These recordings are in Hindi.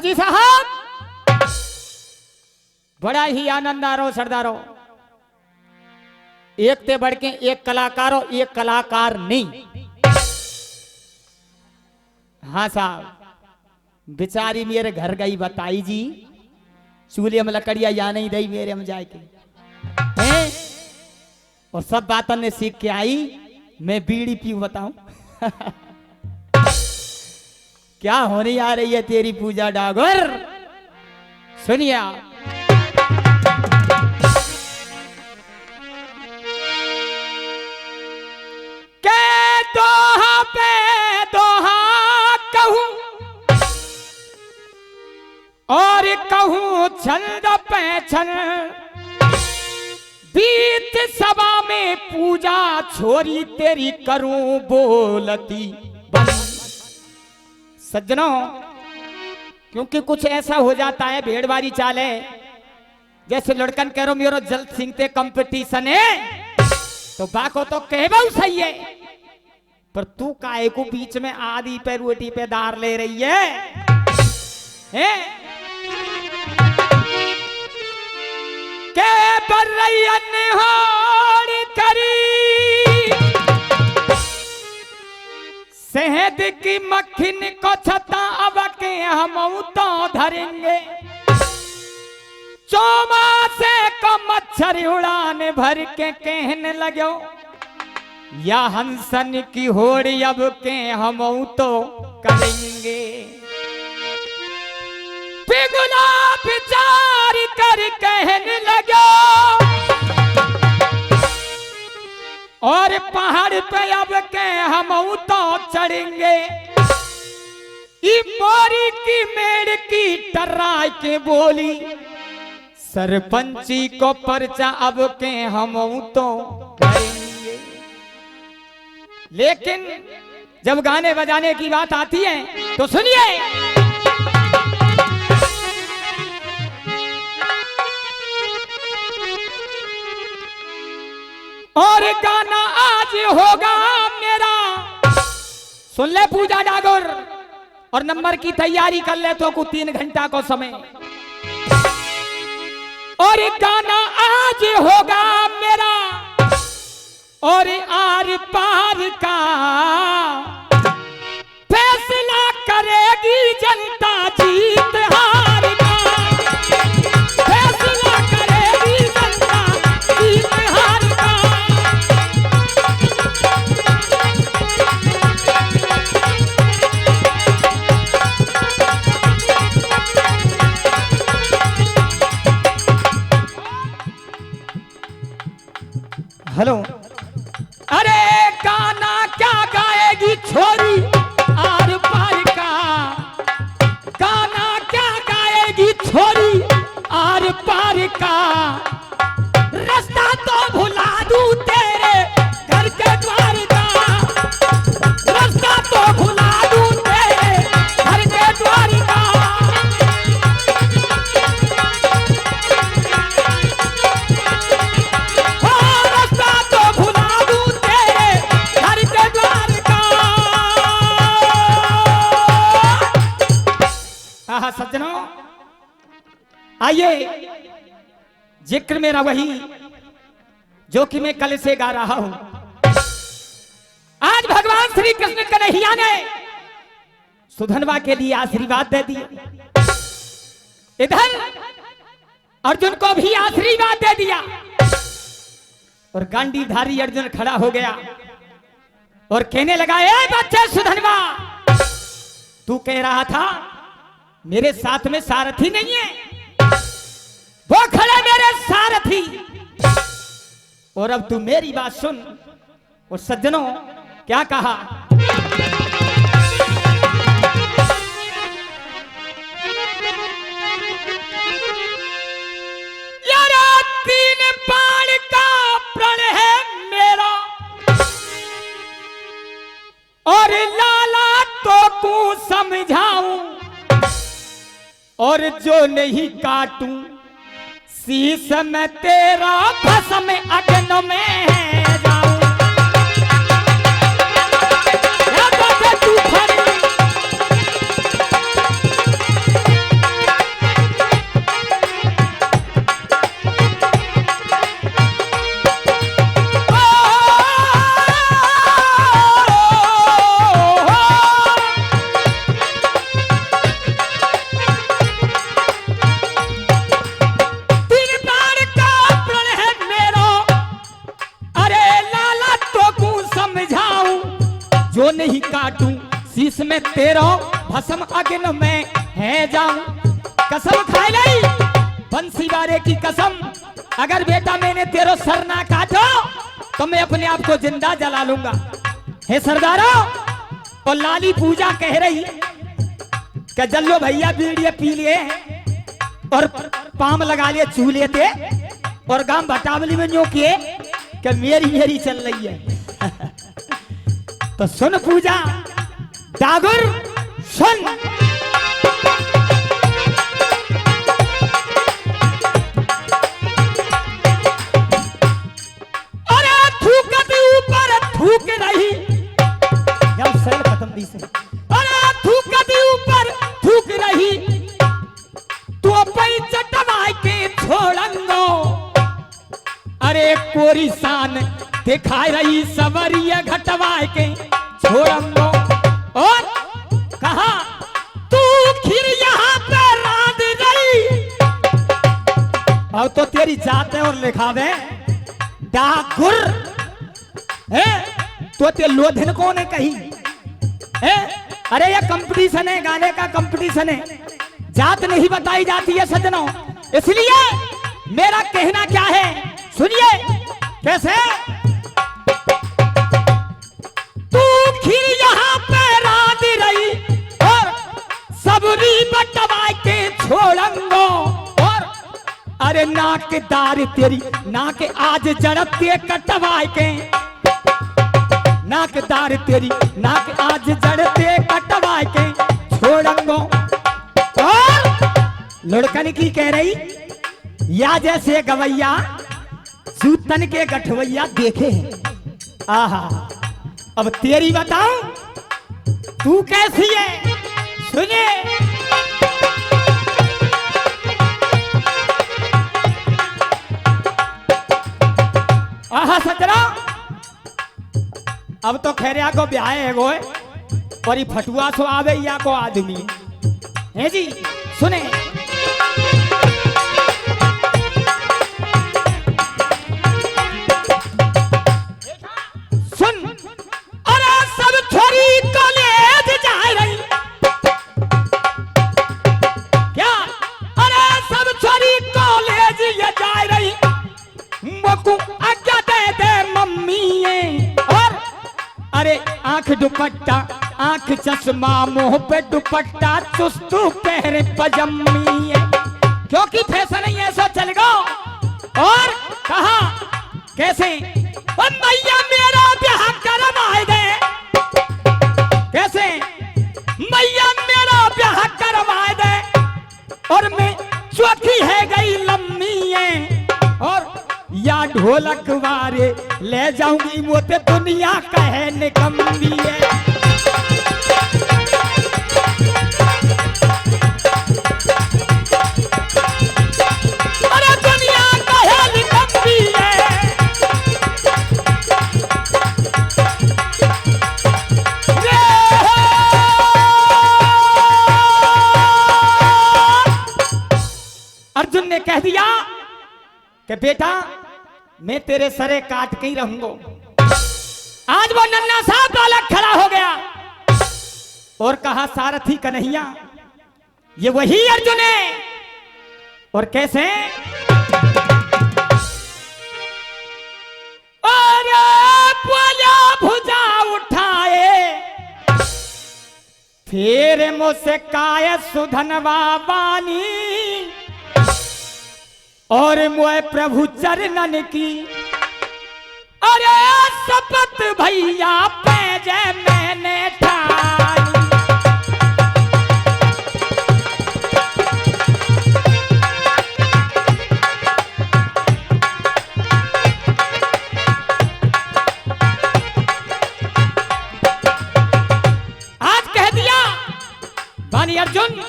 जी साहब बड़ा ही आनंद आ रहा सरदारो, एक ते बढ़ के एक कलाकारो, एक कलाकार नहीं। हाँ साहब बेचारी मेरे घर गई बताई जी, चूल्हे में लकड़िया या नहीं दई मेरे हम जाके हैं? और सब बातों ने सीख के आई, मैं बीड़ी पीऊ बताऊं। क्या होने आ रही है तेरी पूजा डागर, सुनिए के दोहा पे दोहा कहूं और कहूं छंद पे छंद, बीत सभा में पूजा छोरी तेरी करूं बोलती बंद। सज्जनों क्योंकि कुछ ऐसा हो जाता है, भेड़वारी चाल है, जैसे लड़कन कह रो मेरो जल्द सिंगते कंपटीशन है, तो बाको तो कहबो सही है, पर तू काहे को बीच में आधी पे रोटी पे दार ले रही है? के बरैयन होड़ करी शहद की मक्खिन को छता अब के हम तो धरेंगे, चौमासे को मच्छर उड़ान भर के कहने लगो, या हंसन की होड़ अब के हम तो करेंगे। पिघला विचार कर कहने लगो, और पहाड़ पे अब के हम तो चढ़ेंगे। ई मोरी की मेड़ की टर्राय के बोली, सरपंची को पर्चा अब के हम तो करेंगे। लेकिन जब गाने बजाने की बात आती है तो सुनिए, और गाना आज होगा मेरा, सुन ले पूजा डागर, और नंबर की तैयारी कर ले तो कुछ 3 घंटा को समय। और गाना आज होगा मेरा, और आर पार का फैसला करेगी जनता, जीत हार का फैसला करेगी जनता, जीत हार का। हेलो, अरे गाना क्या गाएगी छोरी आर पार का, गाना क्या गाएगी छोरी आर पार का, रास्ता तो भुला दूं तेरे घर के द्वार का, रास्ता तो भुला दूं तेरे घर के द्वार का। सज्जनों आइए, जिक्र मेरा वही जो कि मैं कल से गा रहा हूं। आज भगवान श्री कृष्ण कन्हैया ने सुधनवा के लिए आशीर्वाद दे दिए, इधर अर्जुन को भी आशीर्वाद दे दिया, और गांडीधारी अर्जुन खड़ा हो गया और कहने लगा, ए बच्चे सुधनवा, तू कह रहा था मेरे साथ में सारथी नहीं है, वो खड़े मेरे सारथी, और अब तू मेरी बात सुन। और सज्जनों क्या कहा, यारा 3 बाण का प्रण है मेरा, और लाला तो को समझाऊं, और जो नहीं काटूं शीश में तेरा भस्म अग्नि में जाऊं। शीश में तेरो भस्म अग्न में है जाऊं। कसम खाई ली बंसी वाले की कसम, अगर बेटा मैंने तेरो सर ना काटो तो मैं अपने आप को जिंदा जला लूंगा। हे सरदारो, और लाली पूजा कह रही कि जल्लो भैया बीड़िए पी लिए और पाम लगा लिए चूल्हे थे और गांव भटावली में न्यों किए कि मेरी चल रही है। तो सुन पूजा डागर सुन, अरे थूकत ऊपर थूक रही जब सेल खत्म दी से, अरे थूकत ऊपर थूक रही तो पई चटवाई के छोड़ंगो। अरे कोरी शान दिखाई रही सवरिया घटवाई के छोड़ंगो। और कहा तू खीर यहाँ पे रांध रही, अब तो तेरी जाते और लिखा दे डाकुर है तो ते लोधन कौन है कही है? अरे ये कंपटीशन है, गाने का कंपटीशन है, जात नहीं बताई जाती है सज्जनों। इसलिए मेरा कहना क्या है सुनिए कैसे। तू खीर यहाँ पे रांध रही और सबरी बटवा के छोड़ंगो। और अरे नाकदार तेरी नाक आज जड़ते कटवा के, नाकदार तेरी नाक आज जड़ते कटवा के छोड़ंगो। और लड़कन की कह रही या जैसे गवैया सूतन के गठवैया देखे हैं। आहा, अब तेरी बताऊं तू कैसी है सुने। आहा सजरा, अब तो खैरिया को ब्याह है गो और ये फटुआ सो आवे या को आदमी है जी सुने। सुन, अरे सब छोरी कॉलेज जा रही क्या, अरे सब छोरी कॉलेज ये जा रही मोकू आज्ञा दे दे मम्मी ये। और अरे आंख दुपट्टा आंख चश्मा मुंह पे दुपट्टा चुस्तू पहरे पजम्मी है, क्योंकि फैशन ही ऐसा चल गो। और कहा कैसे मैया मेरा ब्याह करवाए दे, कैसे मैया मेरा ब्याह करवाए दे और मैं चौथी है गई लम्मी है। और या ढोलक वारे ले जाऊंगी मोते दुनिया कहे निकम्मी है। अरे दुनिया कहे निकम्मी है। अर्जुन ने कह दिया कि बेटा मैं तेरे सरे काट के ही रहूंगा। आज वो नन्ना सा बालक खड़ा हो गया और कहा सारथी कन्हैया ये वही अर्जुन है। और कैसे, अरे बोला भुजा उठाए फिर मुझसे काय सुधनवा बानी और मोए प्रभु चरणन की। अरे शपथ भैया पैजे मैंने ठाई। आज कह दिया बानी अर्जुन,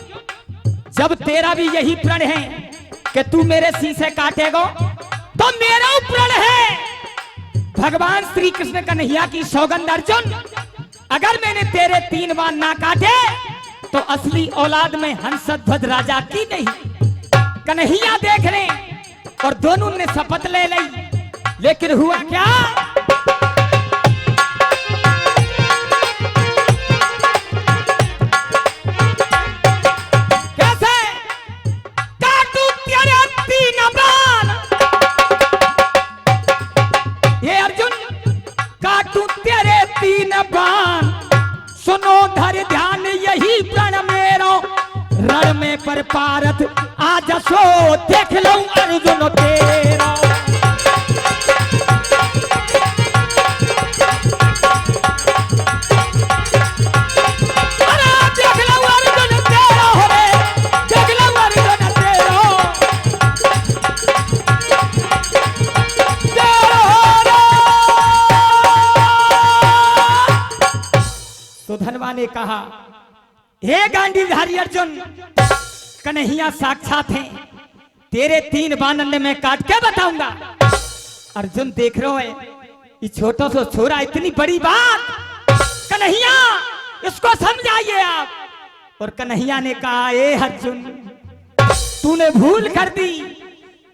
जब तेरा भी यही प्रण है कि तू मेरे शीशे काटेगा तो मेरा प्रण है भगवान श्री कृष्ण कन्हैया की सौगंध अर्जुन, अगर मैंने तेरे 3 बार ना काटे तो असली औलाद में हंसध्वज राजा की नहीं। कन्हैया देख ले और दोनों ने शपथ ले ली, लेकिन हुआ क्या। सुनो धर ध्यान यही प्रण मेरो, रण में पर पारथ आज सो देख लो अर्जुन तेरा। धनवा ने कहा, हे गांडीधारी अर्जुन, कन्हैया साक्षात हैं, तेरे 3 बानन में काट के बताऊंगा। अर्जुन देख रहे है ये छोटा सा छोरा, इतनी बड़ी बात, कन्हैया इसको समझाइए आप। और कन्हैया ने कहा, ए अर्जुन तूने भूल कर दी,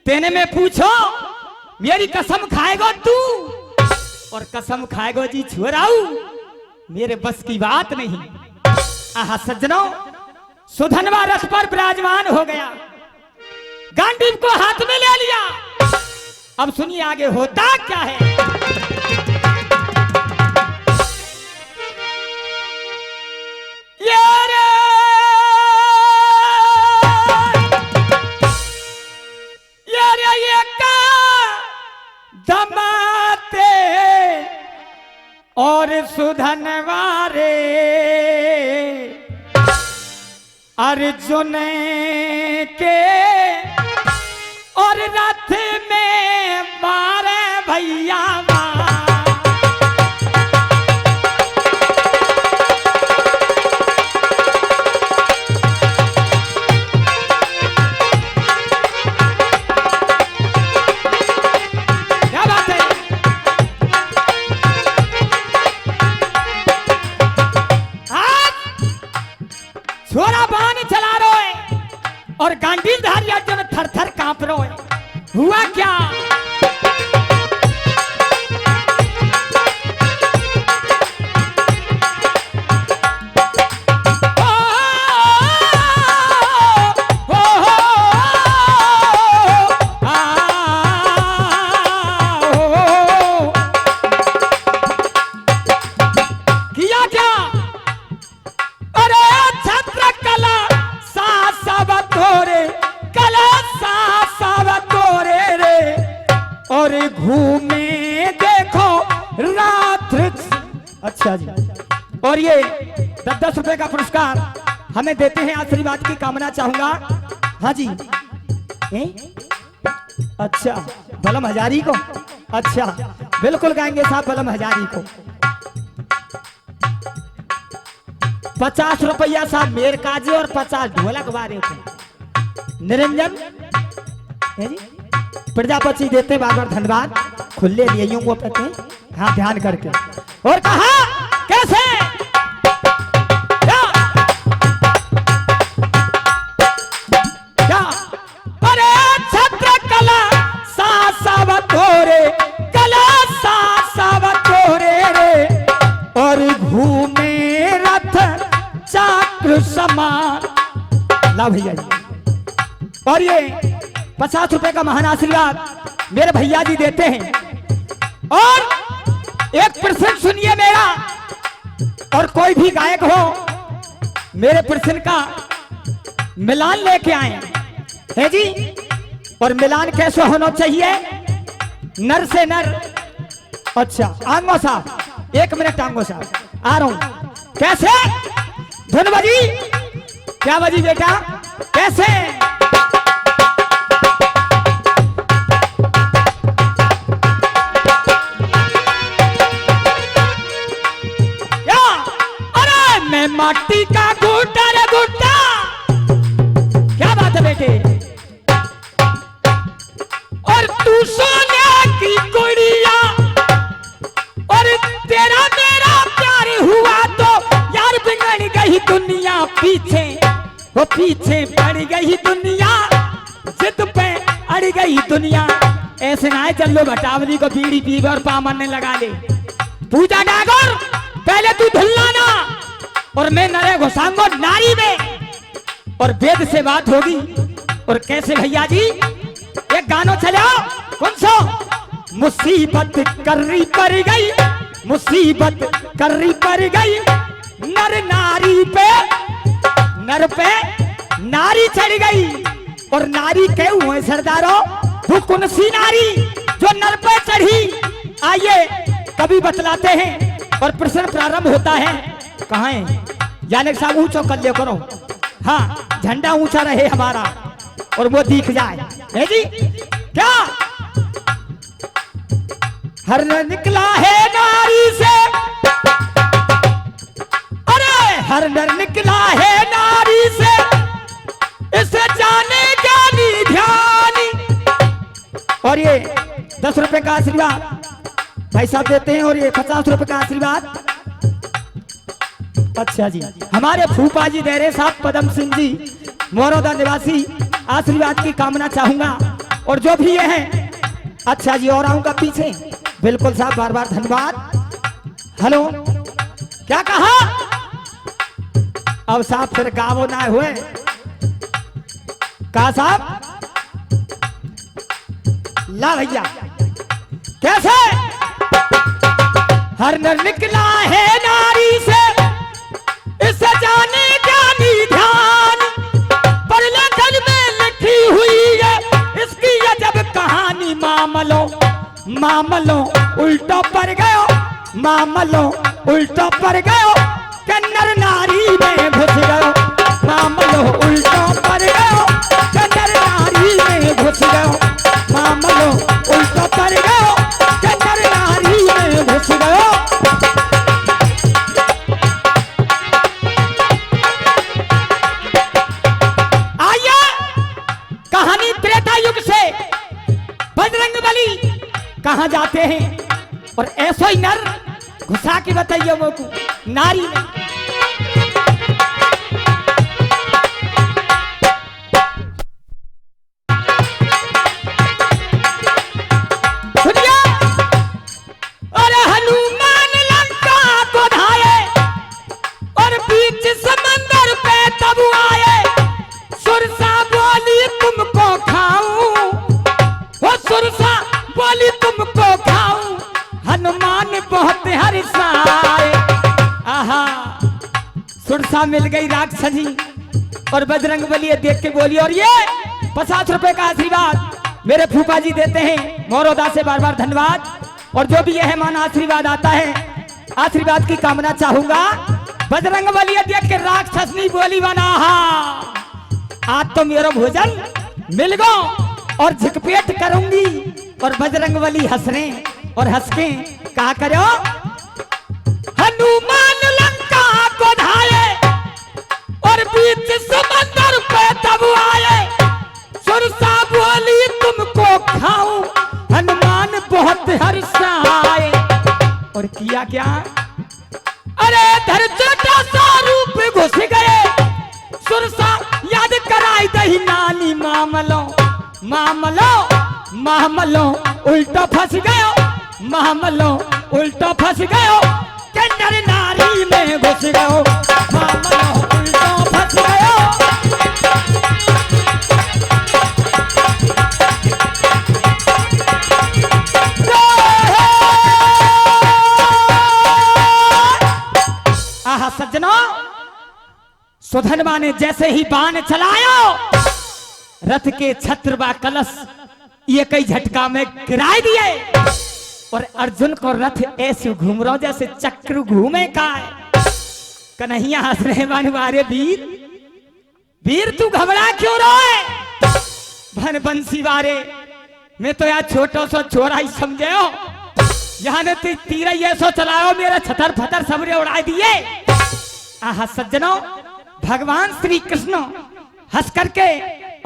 तेने में पूछो मेरी कसम खाएगो तू, और कसम खाएगो जी छोराऊ, मेरे बस की बात नहीं। आहा सज्जनों, सुधनवा रथ पर विराजमान हो गया, गांडीव को हाथ में ले लिया। अब सुनिए आगे होता क्या है। ये का दमाते और सुधनवारे अर्जुन के और रथ में मारे भैया छोरा बाण चला रहे है और गांडीवधारी अर्जुन थर थर कांप रहे है। हुआ क्या, किया क्या, और घूमे देखो रात। अच्छा जी, और ये 10-10 रुपए का पुरस्कार हमें देते हैं, आशीर्वाद की कामना चाहूंगा। हाँ जी, अच्छा बलम हजारी को, अच्छा बिल्कुल गाएंगे साहब बलम हजारी को। 50 रुपया साहब मेर काजे और 50 ढोलक वाले को। निरंजन है जी, प्रजापति देते बार बार धन्यवाद, खुले लिए यूं वो कहते हैं। हाँ ध्यान करके, और कहा कैसे क्या, क्या? अरे छत्र कला सावतोरे, कला सावतोरे रे, और घूमे रथ चाक्र समान। ला भैया जी, और ये 50 रुपए का महान आशीर्वाद मेरे भैया जी देते हैं। और एक प्रश्न सुनिए मेरा, और कोई भी गायक हो मेरे प्रश्न का मिलान लेके आए है जी। और मिलान कैसे होना चाहिए, नर से नर। अच्छा आंगो साहब, 1 मिनट आंगो साहब, आ रहा हूं। कैसे धुन बजी, क्या बजी बेटा, कैसे? माटी का गुड्डा रे गुड्डा, क्या बात है बेटे, और तू सोने की गुड़िया, और तेरा मेरा प्यार हुआ तो यार बिगड़ गई दुनिया, पीछे वो पीछे पड़ गई दुनिया, जिद पे अड़ गई दुनिया। ऐसे ना चलो भटावली को बीड़ी पीवे और पामन लगा ले। पूजा डागर पहले तू धुल्लाना, और मैं नरे घुसाऊंगा नारी में, और वेद से बात होगी। और कैसे भैया जी, एक गाना चलाओ, कौन सा? मुसीबत कर्री पड़ गई, मुसीबत कर्री पड़ गई, नर नारी पे, नर पे नारी चढ़ गई और नारी के हुए सरदारों वो कौन सी नारी जो नर पे चढ़ी। आइए कभी बतलाते हैं और प्रश्न प्रारंभ होता है। कहाँ है जाने साहब, ऊंचो कर लिया करो, हाँ झंडा ऊंचा रहे हमारा और वो दिख जाए। है जी क्या हर निकला है नारी से, अरे हर नर निकला है नारी से, इसे जाने ज्ञानी ध्यानी। और ये 10 रुपए का आशीर्वाद भाई साहब देते हैं और ये 50 रुपए का आशीर्वाद। अच्छा जी हमारे फूफा जी दे रहे साहब पदम सिंह जी मोरौदा निवासी, आशीर्वाद की कामना चाहूंगा और जो भी ये हैं। अच्छा जी और आऊंगा पीछे, बिल्कुल साहब बार बार धन्यवाद। हेलो क्या कहा, अब साहब फिर गावो ना हुए कहा साहब, ला भैया कैसे हर नर निकला है नारी से, इसे जाने ज्ञानी ध्यान, पर लेखन में लिखी हुई है इसकी अजब कहानी। मामलो मामलो उल्टो पर गयो, मामलो उल्टो पर गयो, कन्नर नारी में घुस गयो, मामलो उल्टो पर गयो, कन्नर नारी में घुस गयो, मामलो उल्टो पर गयो, कन्नर नारी में घुस गयो। आइए कहानी त्रेता युग से बजरंगबली कहाँ जाते हैं और ऐसा ही नर घुसा के बताइए वो को नारी में। सुनिए अरे हनुमान लंका को धाये और बीच समंदर पे तब आए, सुरसा बोली तुमको खाऊं, वो सुरसा बोली तुमको खाऊं, हनुमान बहुत हर्षाए। आहा सुरसा मिल गई राक्षसी और बजरंगबली देख के बोली। और ये 50 रुपए का आशीर्वाद मेरे फूफा जी देते हैं मोरौदा से, बार बार धन्यवाद। और जो भी यह मान आशीर्वाद आता है आशीर्वाद की कामना चाहूंगा। बजरंगबली देख के राक्षसनी बोली बना, आज तो मेरा भोजन मिल गो और झिकपेट करूंगी। और बजरंगबली हंस रहे और हंस के कहा करो हनुमान लंका को धाये और बीच समंदर पे तब आए, सुरसा बोली तुमको खाऊं, हनुमान बहुत हर्षाए। और किया क्या, अरे धर छोटा सा रूप घुस गए, सुरसा याद कराई दही नानी, मामलो मामलो मामलो उल्टा फंस गयो, मामलो उल्टा फंस गयो, कन्नर नारी में घुस गयो, मामलो उल्टा फंस गयो। आहा सज्जनों, सुधनवा ने जैसे ही बाण चलायो, रथ के छत्र व कलश ये कई झटका में गिराए दिए और अर्जुन को रथ ऐसे घूम रहा जैसे चक्र घूमे का। कन्हैया हंस रहे वारे वीर, वीर तू घबरा क्यों रहा है, भन बंसी वारे मैं तो यार छोटो सो छोरा ही समझे हो, यहाँ ने तीर ये सो चलाओ मेरा छतर फतर सबरे उड़ा दिए। आहा सज्जनों, भगवान श्री कृष्ण हंस करके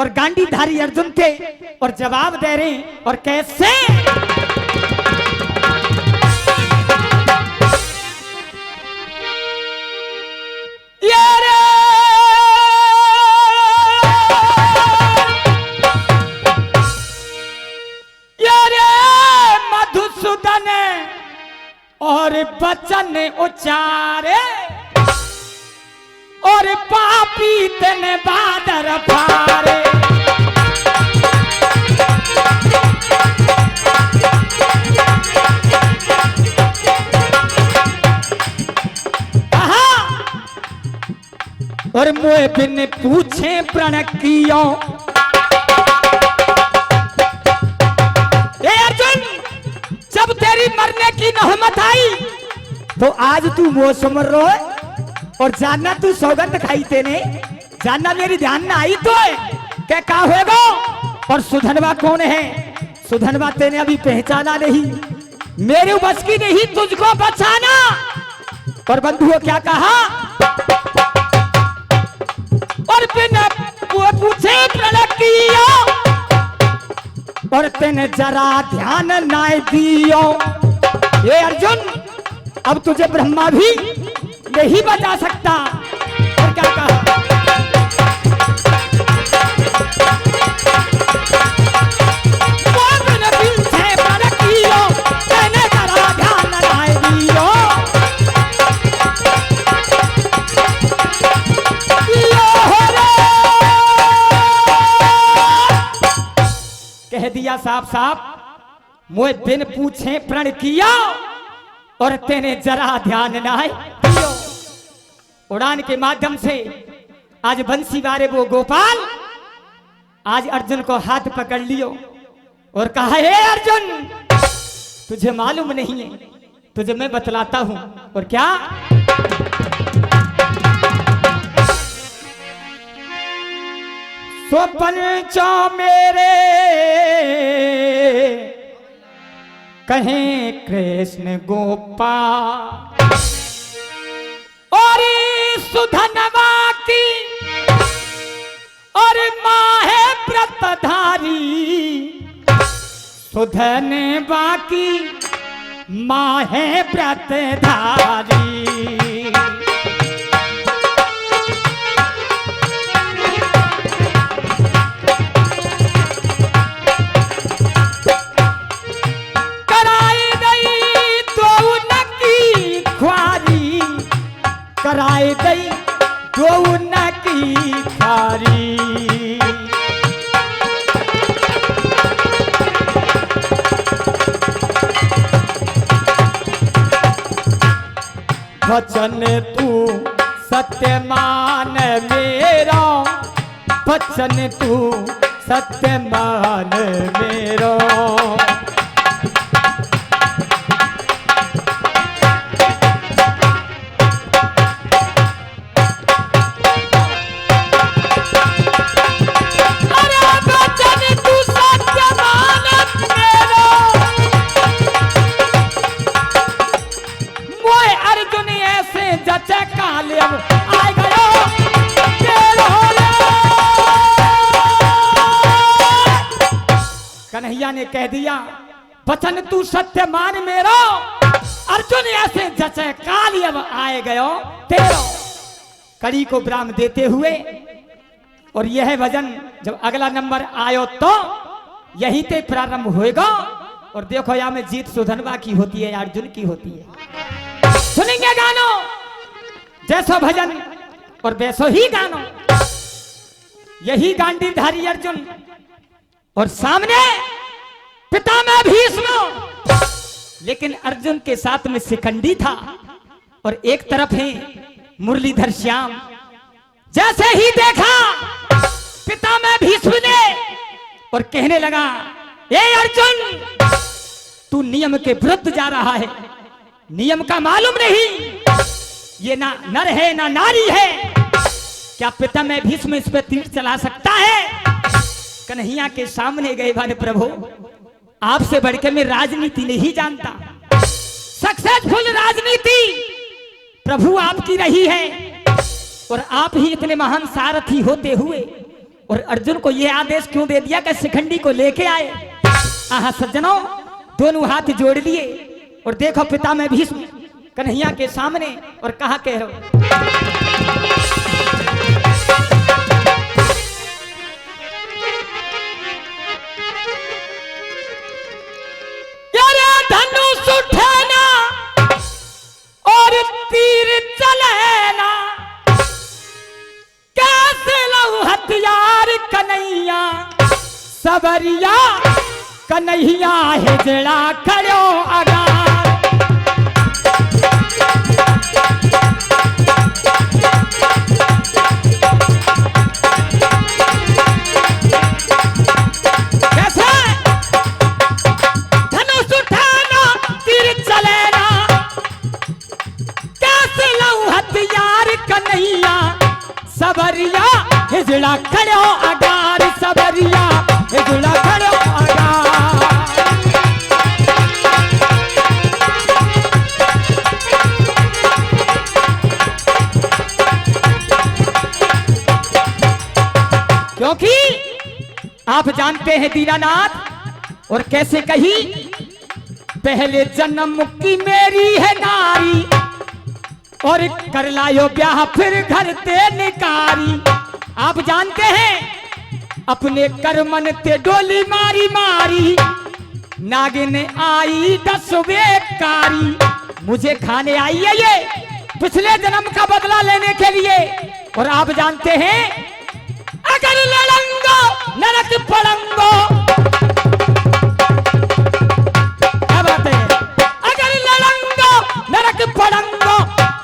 और गांडीधारी अर्जुन थे और जवाब दे रहे और कैसे, मधुसूदन और बचन उचारे और पापी तने बादर फारे। और मोए बिन पूछे प्रण कियो। ए अर्जुन, जब तेरी मरने की नौबत आई तो आज तू वो समझ रो और जानना तू सौगंध खाई तेने, जानना मेरी ध्यान ना आई तो क्या का होगा। और सुधनवा कौन है? सुधनवा तेने अभी पहचाना नहीं, मेरे बस की नहीं तुझको बचाना। और बंधुओं क्या कहा? और बिना पूछे प्रण किया और तेने जरा ध्यान ना दियो। ये अर्जुन, अब तुझे ब्रह्मा भी नहीं बचा सकता। और क्या कहा? कह दिया साफ साफ, मोए बिन पूछे प्रण किया और तेने जरा ध्यान ना दियो। उड़ान के माध्यम से आज बंसी वारे वो गोपाल आज अर्जुन को हाथ पकड़ लियो और कहा, हे अर्जुन, तुझे मालूम नहीं है, तुझे मैं बतलाता हूं। और क्या? सो पंचो मेरे कहें कृष्ण गोपाल और सुधनवा की और माँ है व्रतधारी। सुधनवा की माँ है व्रतधारी। कराए गई दो न की खारी। वचन तू सत्य मान मेरा, वचन तू सत्य मान मेरा। कन्हैया ने कह दिया, वचन तू सत्य मान मेरो। अर्जुन ऐसे जचे काल अब आए गयो तेरो। कड़ी को विराम देते हुए और यह भजन जब अगला नंबर आयो तो यही ते प्रारंभ होएगा। और देखो यहाँ में जीत सुधनवा की होती है, अर्जुन की होती है। सुनेंगे गानो जैसो भजन और वैसो ही गानो। यही गांडीधारी अर्जुन और सामने पितामह भीष्म, लेकिन अर्जुन के साथ में शिखंडी था और एक तरफ है मुरलीधर श्याम। जैसे ही देखा पितामह भीष्म ने और कहने लगा, ए अर्जुन, तू नियम के विरुद्ध जा रहा है, नियम का मालूम नहीं, ये ना नर है ना नारी है, क्या पितामह भीष्म इस पे तीर चला सकता है? कन्हैया के सामने गए, वाले प्रभु, आपसे बढ़कर मैं राजनीति नहीं जानता, सक्सेसफुल राजनीति प्रभु आपकी रही है और आप ही इतने महान सारथी होते हुए और अर्जुन को यह आदेश क्यों दे दिया कि शिखंडी को लेके आए? आहा सज्जनों, दोनों हाथ जोड़ लिए और देखो पितामह भीष्म कन्हैया के सामने और कहा कह रहे धनुष उठाना और तीर चलेना, कैसे लऊ हथियार कन्हैया सबरिया, कन्हैया हिजड़ा खड़ो अगार। आप जानते हैं दीनानाथ और कैसे कही, पहले जन्म की मेरी है नारी और कर लायो ब्याह फिर घर ते निकारी। आप जानते हैं अपने कर्मन ते डोली मारी मारी, नागिन आई 10 बेकारी। मुझे खाने आई है ये पिछले जन्म का बदला लेने के लिए। और आप जानते हैं अगर लड़ंगो नरक पड़ंगो, क्या बात है, अगर लड़ंगो नरक पड़ंगो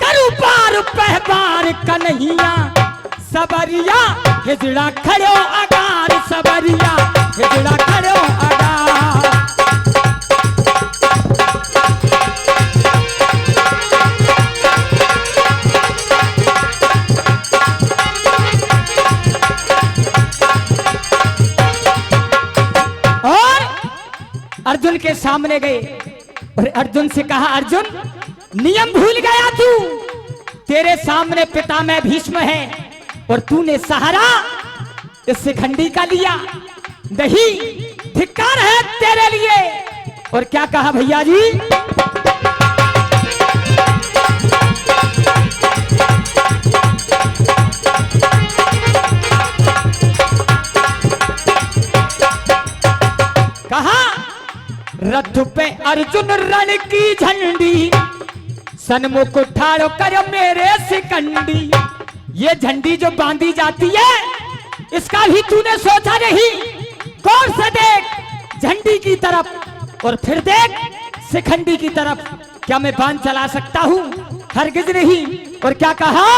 करू पार पहबार कन्हैया सबरिया हिजड़ा खड़ो अगार, सबरिया हिजड़ा खड़ो अगार। अर्जुन के सामने गए और अर्जुन से कहा, अर्जुन नियम भूल गया तू, तेरे सामने पितामह भीष्म है और तूने सहारा इस शिखंडी का लिया, नहीं धिक्कार है तेरे लिए। और क्या कहा भैया जी, कहा रथ पे अर्जुन रण की झंडी, सन्मुख ठाड़ो करो मेरे शिकंडी। ये झंडी जो बांधी जाती है इसका भी तूने सोचा नहीं, गौर से देख झंडी की तरफ और फिर देख शिखंडी की तरफ, क्या मैं बांध चला सकता हूं? हरगिज नहीं। और क्या कहा,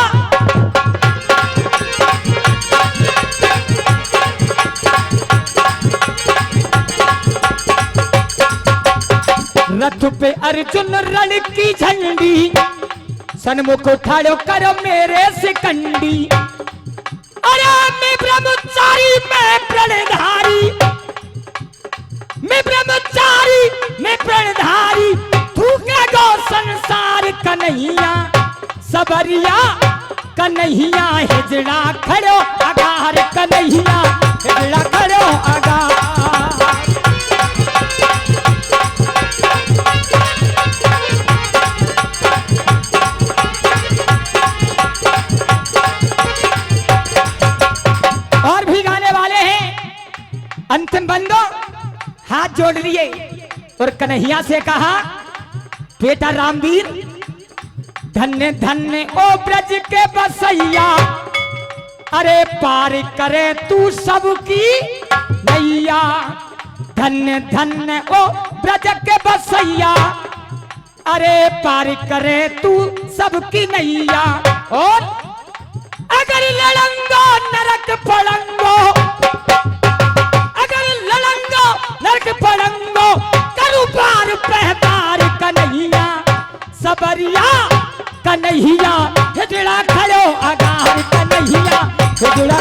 रथ पे अर्जुन रण की झंडी, सन्मुख ठाड़ो करो मेरे शिकंडी। अरे मैं ब्रह्मचारी मैं प्रणधारी, मैं ब्रह्मचारी मैं प्रणधारी, थूके गो संसार कन्हैया सबरिया कन्हैया हिजड़ा खड़ो अगार, कन्हैया हिजड़ा खड़ो अगार। अंतिम बंदो हाथ जोड़ लिए और कन्हैया से कहा, बेटा रामवीर धन्य धन्य ओ ब्रज के बसैया, अरे पार करे तू सबकी नैया। धन्य धन्य ओ ब्रज के बसैया, अरे पार करे तू सबकी नैया। और अगर लड़ंगो नरक पड़ंगो, नरक पड़ंगो करू पार पहबार कन्हैया सबरिया कन्हैया हिजड़ा खड़ो अगार, कन्हैया हिजड़ा